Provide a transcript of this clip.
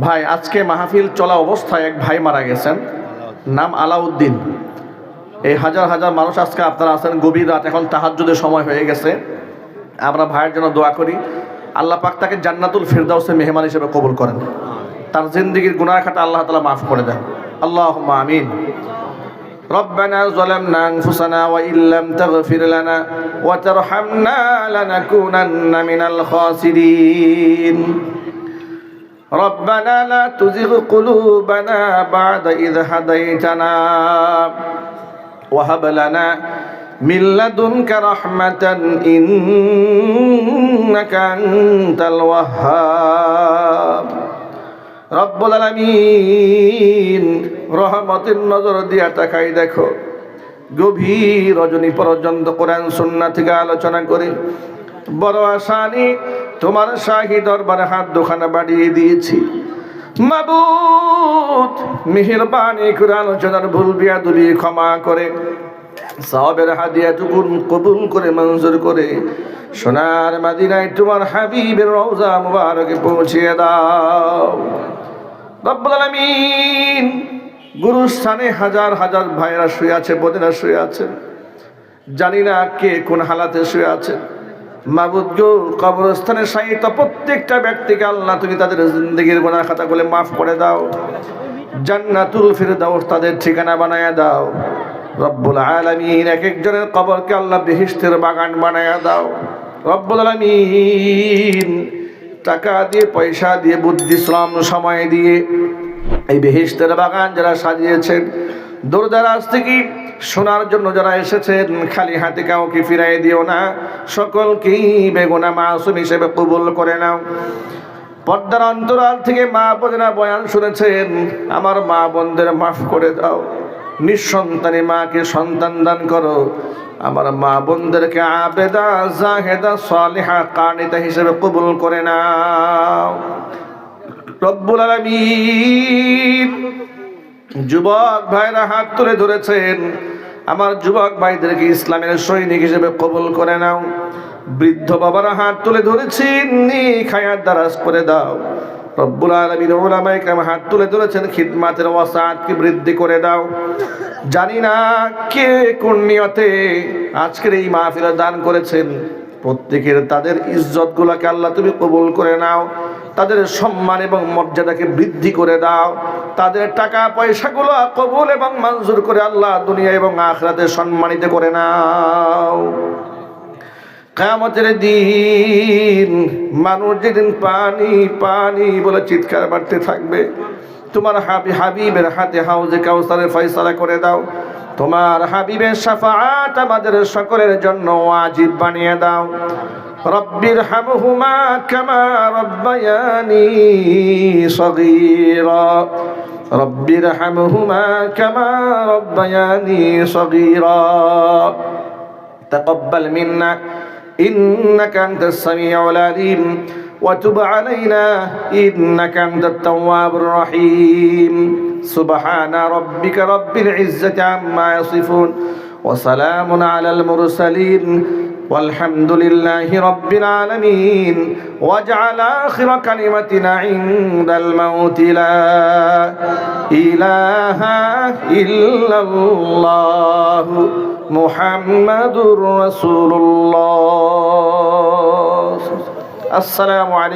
ভাই, আজকে মাহফিল চলা অবস্থায় এক ভাই মারা গেছেন, নাম আলাউদ্দিন। এই হাজার হাজার মানুষ আজকে আপনারা আছেন, গভীর রাত, এখন তাহাজ্জুদের সময় হয়ে গেছে। আমরা ভাইয়ের জন্য দোয়া করি, আল্লাহ পাক তাকে জান্নাতুল ফিরদাউসে মেহমান হিসেবে কবুল করেন, তার জিন্দেগির গুনাহ খাতা আল্লাহ তাআলা মাফ করে দেন। আল্লাহুম্মা আমিন। ربنا ظلمنا أنفسنا وإن لم تغفر لنا وترحمنا لنكونن من الخاسرين ربنا لا تزغ قلوبنا بعد إذ هديتنا وهب لنا من لدنك رحمة إنك أنت الوهاب রব্বুল আলামিন, রহমতের নজর দিয়া তাকাই দেখো, গভীর রজনী পর্যন্ত কোরআন সুন্নাহ থেকে আলোচনা করি। বড় আসানি তোমার শাহী দরবারে হাত দুখানা বাড়িয়ে দিয়েছি। মাবুদ, মেহেরবানি করে আলোচনার ভুল বিয়াদবি ক্ষমা করে সওয়াবের হাদিয়াটুকু কবুল করে মঞ্জুর করে সোনার মদিনায় তোমার হাবিবের রওজা মুবারকে পৌঁছিয়ে দাও। রব্বুল আলামিন, গুরুস্থানে হাজার হাজার ভাইরা শুয়ে আছে, বোনেরা শুয়ে আছে, জানি না কে কোন হালাতে শুয়ে আছে। মাবুদ গো, কবরস্থানে শায়িত প্রত্যেকটা ব্যক্তিকে আল্লাহ তুমি তাদের জিন্দেগির গুনাহ খাতাগুলো মাফ করে দাও, জান্নাতুল ফিরদাউস তাদের ঠিকানা বানায়া দাও। রব্বুল আলামিন, এক একজনের কবরকে আল্লাহ বেহেশতের বাগান বানায়া দাও। রব্বুল আলামিন, টাকা দিয়ে, পয়সা দিয়ে, বুদ্ধি, শ্রম, সময় দিয়ে এই বেহেশতের বাগান যারা সাজিয়েছেন, দূরদরাজ থেকে শোনার জন্য যারা এসেছেন, খালি হাতে কাউকে ফিরাই দিও না, সকলকেই বেগুনা মাসুম হিসেবে কবুল করে নাও। পর্দার অন্তরাল থেকে মা বোনেরা বয়ান শুনেছেন, আমার মা বোনদের মাফ করে দাও। নিঃসন্তানী মাকে সন্তান দান করো, আমার মা বোনদেরকে আবেদা, জাহেদা, সালিহা, কানিতা হিসেবে কবুল করে নাও। রব্বুল আলামিন, যুবক ভাইরা হাত তুলে ধরেছেন, আমার যুবক ভাইদেরকে ইসলামের সৈনিক হিসেবে কবুল করে নাও। বৃদ্ধ বাবারা হাত তুলে ধরেছেন, নেক হায়াত দারাজ করে দাও। রব্বুল আলামিন, উলামায়ে কেরাম হাত তুলে ধরেছেন, খিদমাতের ওয়াসাআতকে বৃদ্ধি করে দাও। জানি না কে কোন নিয়তে আজকের এই মাহফিলে দান করেছেন, প্রত্যেকের তাদের ইজ্জতগুলোকে আল্লাহ তুমি কবুল করে নাও, তাদের সম্মান এবং মর্যাদাকে বৃদ্ধি করে দাও, তাদের টাকা পয়সাগুলো কবুল এবং মঞ্জুর করে আল্লাহ দুনিয়া এবং আখিরাতে সম্মানিত করে নাও। কিয়ামতের দিন মানুষ যেদিন পানি পানি বলে চিৎকার করতে থাকবে, তোমার হাবিবের হাতে হাউজে কাউসারের ফয়সালা করে দাও। তোমার হাবিবের শাফাআত আমাদের সকলের জন্য ওয়াজিব বানিয়ে দাও। রব্বির হামহুমা কামা রব্বায়ানি সগীরা, রব্বির হামহুমা কামা রব্বায়ানি সগীরা। তাকাব্বাল মিন্না ইন্নাকা আনতাস সামিউল আলিম وتب علينا إنك أنت التواب الرحيم سبحان ربك رب العزة عما يصفون وسلام على المرسلين والحمد لله رب العالمين واجعل آخر كلمتنا عند الموت لا إله إلا الله محمد رسول الله। আসসালামু আলাইকুম।